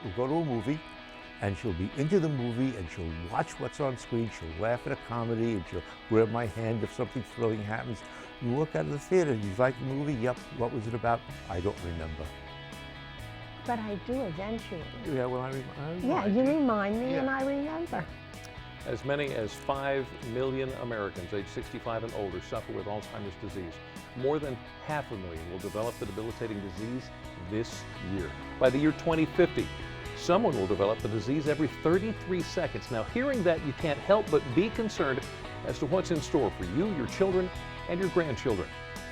will go to a movie, and she'll be into the movie, and she'll watch what's on screen. She'll laugh at a comedy, and she'll grab my hand if something thrilling happens. You walk out of the theater, you like the movie? Yep. What was it about? I don't remember. But I do eventually. Yeah, well, I Yeah, you remind me, and I remember. As many as 5 million Americans aged 65 and older suffer with Alzheimer's disease. More than 500,000 will develop the debilitating disease this year. By the year 2050, someone will develop the disease every 33 seconds. Now, hearing that, you can't help but be concerned as to what's in store for you, your children, and your grandchildren.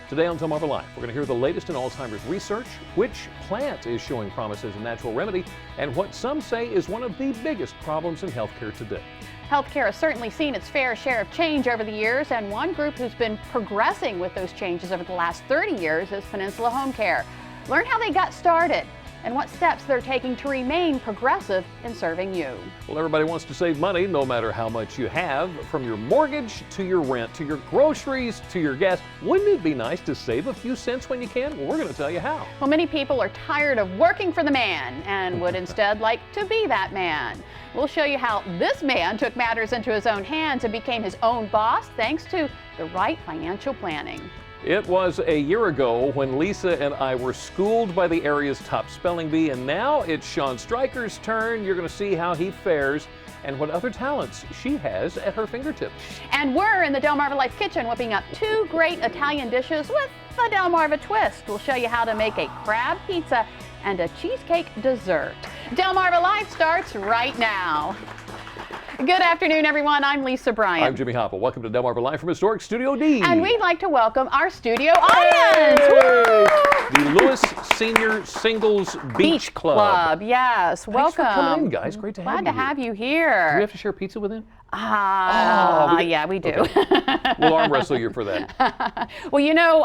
Today on DelmarvaLife, we're going to hear the latest in Alzheimer's research, which plant is showing promise as a natural remedy, and what some say is one of the biggest problems in healthcare today. Healthcare has certainly seen its fair share of change over the years, and one group who's been progressing with those changes over the last 30 years is Peninsula Home Care. Learn how they got started and what steps they're taking to remain progressive in serving you. Well, everybody wants to save money no matter how much you have, from your mortgage to your rent, to your groceries, to your gas. Wouldn't it be nice to save a few cents when you can? Well, we're going to tell you how. Well, many people are tired of working for the man and would instead like to be that man. We'll show you how this man took matters into his own hands and became his own boss thanks to the right financial planning. It was a year ago when Lisa and I were schooled by the area's top spelling bee, and now it's Sean Stryker's turn. You're going to see how he fares and what other talents she has at her fingertips. And we're in the DelmarvaLife kitchen whipping up 2 great Italian dishes with the Delmarva twist. We'll show you how to make a crab pizza and a cheesecake dessert. DelmarvaLife starts right now. Good afternoon, everyone. I'm Lisa Bryant. I'm Jimmy Hopple. Welcome to DelmarvaLife from Historic Studio D. And we'd like to welcome our studio audience. The Lewis Senior Singles Beach Club. Yes, Thanks welcome. for coming in, guys. Great to have you. Glad to have you here. Do we have to share pizza with him? Yeah, we do. Okay. We'll arm wrestle you for that. Well, you know,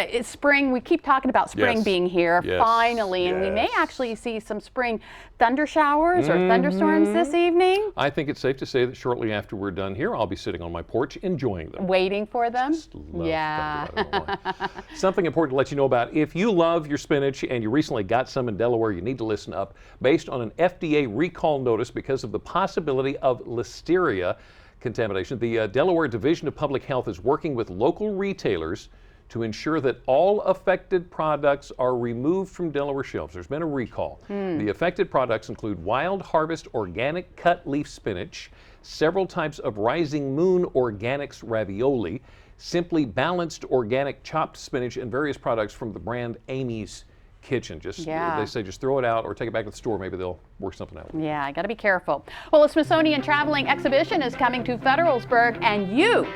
it's spring. We keep talking about spring being here, finally, and we may actually see some spring thunder showers or thunderstorms this evening. I think it's safe to say that shortly after we're done here, I'll be sitting on my porch enjoying them. Waiting for them? Just love thunder. I don't know why. Something important to let you know about. If you love your spinach and you recently got some in Delaware, you need to listen up. Based on an FDA recall notice because of the possibility of listeria contamination, the Delaware Division of Public Health is working with local retailers to ensure that all affected products are removed from Delaware shelves. There's been a recall. The affected products include Wild Harvest organic cut leaf spinach, several types of Rising Moon organics ravioli, Simply Balanced organic chopped spinach, and various products from the brand Amy's Kitchen. They say just throw it out or take it back to the store. Maybe they'll work something out. Yeah, I got to be careful. Well, a Smithsonian traveling exhibition is coming to Federalsburg, and you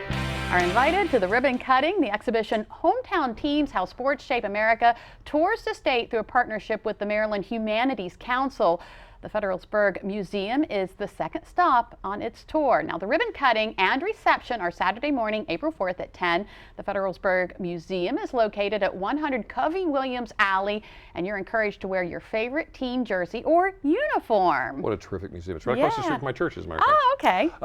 are invited to the ribbon cutting. The exhibition, Hometown Teams, How Sports Shape America, tours the state through a partnership with the Maryland Humanities Council. The Federalsburg Museum is the second stop on its tour. Now, the ribbon cutting and reception are Saturday morning, April 4th at 10. The Federalsburg Museum is located at 100 Covey Williams Alley, and you're encouraged to wear your favorite team jersey or uniform. What a terrific museum. It's right across the street from my church, as a matter of fact. Oh,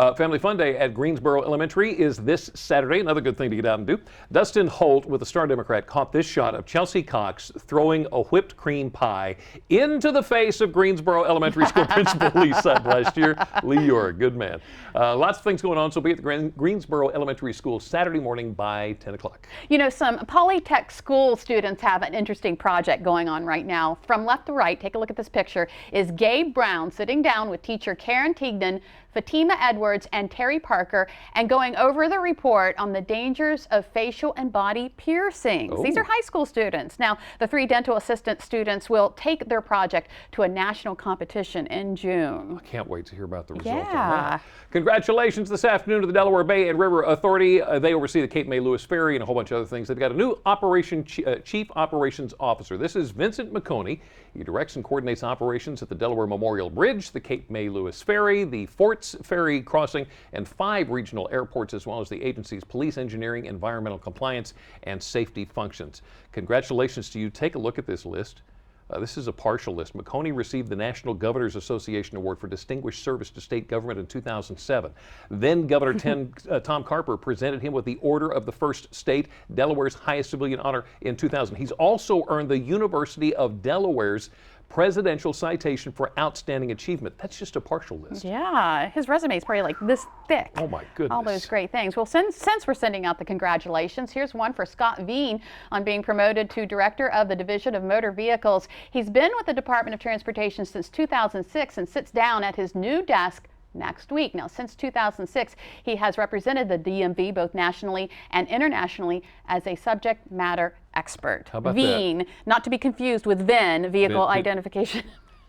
okay. Family Fun Day at Greensboro Elementary is this Saturday. Another good thing to get out and do. Dustin Holt with the Star Democrat caught this shot of Chelsea Cox throwing a whipped cream pie into the face of Greensboro Elementary School Principal Lee Sutton last year. Lee, you're a good man. Lots of things going on, so be at the Greensboro Elementary School Saturday morning by 10 o'clock. You know, some Polytech school students have an interesting project going on right now. From left to right, take a look at this picture, is Gabe Brown sitting down with teacher Karen Tignan, Fatima Edwards, and Terry Parker, and going over the report on the dangers of facial and body piercings. These are high school students. Now, the 3 dental assistant students will take their project to a national competition in June. I can't wait to hear about the results of that. Congratulations this afternoon to the Delaware Bay and River Authority. They oversee the Cape May Lewis Ferry and a whole bunch of other things. They've got a new chief operations officer. This is Vincent McConey. He directs and coordinates operations at the Delaware Memorial Bridge, the Cape May Lewis Ferry, the Forts Ferry Crossing, and 5 regional airports, as well as the agency's police engineering, environmental compliance, and safety functions. Congratulations to you. Take a look at this list. This is a partial list. McConey received the National Governors Association Award for Distinguished Service to State Government in 2007. Then Governor Tom Carper presented him with the Order of the First State, Delaware's highest civilian honor, in 2000. He's also earned the University of Delaware's Presidential Citation for Outstanding Achievement. That's just a partial list. Yeah, his resume is probably like this thick. Oh my goodness. All those great things. Well, since we're sending out the congratulations, here's one for Scott Veen on being promoted to Director of the Division of Motor Vehicles. He's been with the Department of Transportation since 2006 and sits down at his new desk next week. Now, since 2006, he has represented the DMV both nationally and internationally as a subject matter expert. How about Veen, not to be confused with VIN, Vehicle Identification.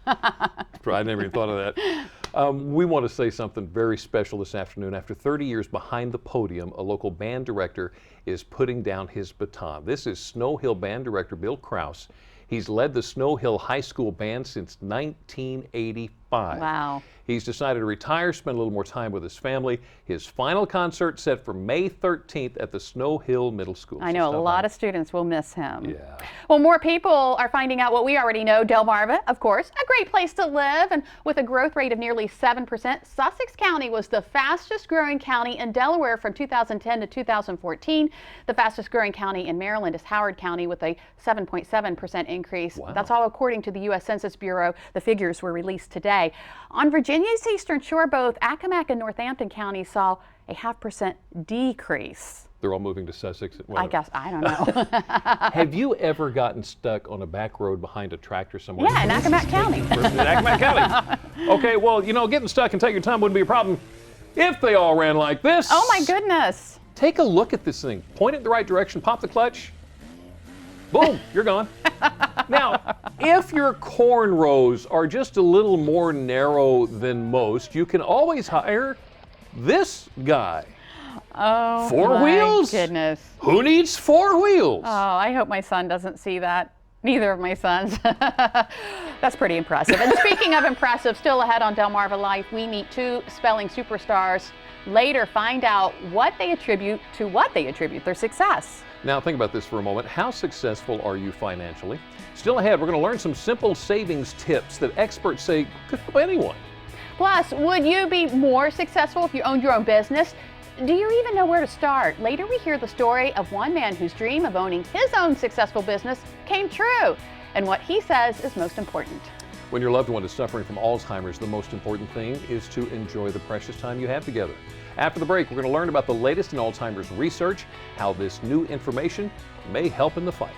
I never even thought of that. We want to say something very special this afternoon. After 30 years behind the podium, a local band director is putting down his baton. This is Snow Hill band director Bill Krause. He's led the Snow Hill High School Band since 1985. Wow. He's decided to retire, spend a little more time with his family. His final concert set for May 13th at the Snow Hill Middle School. I know a lot of students will miss him. Yeah. Well, more people are finding out what we already know. Delmarva, of course, a great place to live, and with a growth rate of nearly 7%, Sussex County was the fastest growing county in Delaware from 2010 to 2014. The fastest growing county in Maryland is Howard County with a 7.7% increase. Wow. That's all according to the U.S. Census Bureau. The figures were released today. On Virginia's eastern shore, both Accomack and Northampton counties saw a 0.5% decrease. They're all moving to Sussex. I guess, I don't know. Have you ever gotten stuck on a back road behind a tractor somewhere? Yeah, in Accomack County. In Accomack County. Okay, well, you know, getting stuck and taking your time wouldn't be a problem if they all ran like this. Oh my goodness. Take a look at this thing. Point it in the right direction, pop the clutch. Boom, you're gone. Now, if your cornrows are just a little more narrow than most, you can always hire this guy. Oh, Four wheels? Goodness. Who needs four wheels? Oh, I hope my son doesn't see that. Neither of my sons. That's pretty impressive. And speaking of impressive, still ahead on DelmarvaLife, we meet two spelling superstars. Later, find out what they attribute their success. Now think about this for a moment. How successful are you financially? Still ahead, we're going to learn some simple savings tips that experts say could help anyone. Plus, would you be more successful if you owned your own business? Do you even know where to start? Later we hear the story of one man whose dream of owning his own successful business came true, and what he says is most important. When your loved one is suffering from Alzheimer's, the most important thing is to enjoy the precious time you have together. After the break, we're going to learn about the latest in Alzheimer's research, how this new information may help in the fight.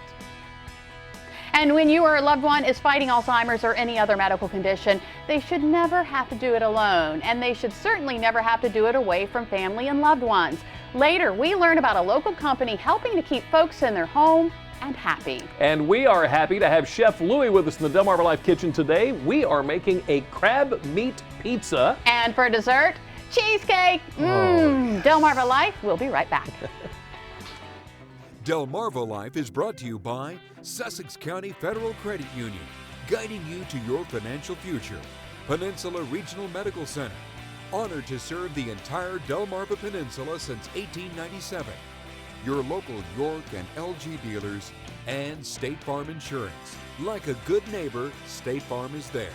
And when you or a loved one is fighting Alzheimer's or any other medical condition, they should never have to do it alone, and they should certainly never have to do it away from family and loved ones. Later, we learn about a local company helping to keep folks in their home and happy. And we are happy to have Chef Louie with us in the DelmarvaLife kitchen today. We are making a crab meat pizza. And for dessert, cheesecake. DelmarvaLife, we'll be right back. DelmarvaLife is brought to you by Sussex County Federal Credit Union, guiding you to your financial future. Peninsula Regional Medical Center, honored to serve the entire Delmarva Peninsula since 1897. Your local York and LG dealers, and State Farm Insurance. Like a good neighbor, State Farm is there.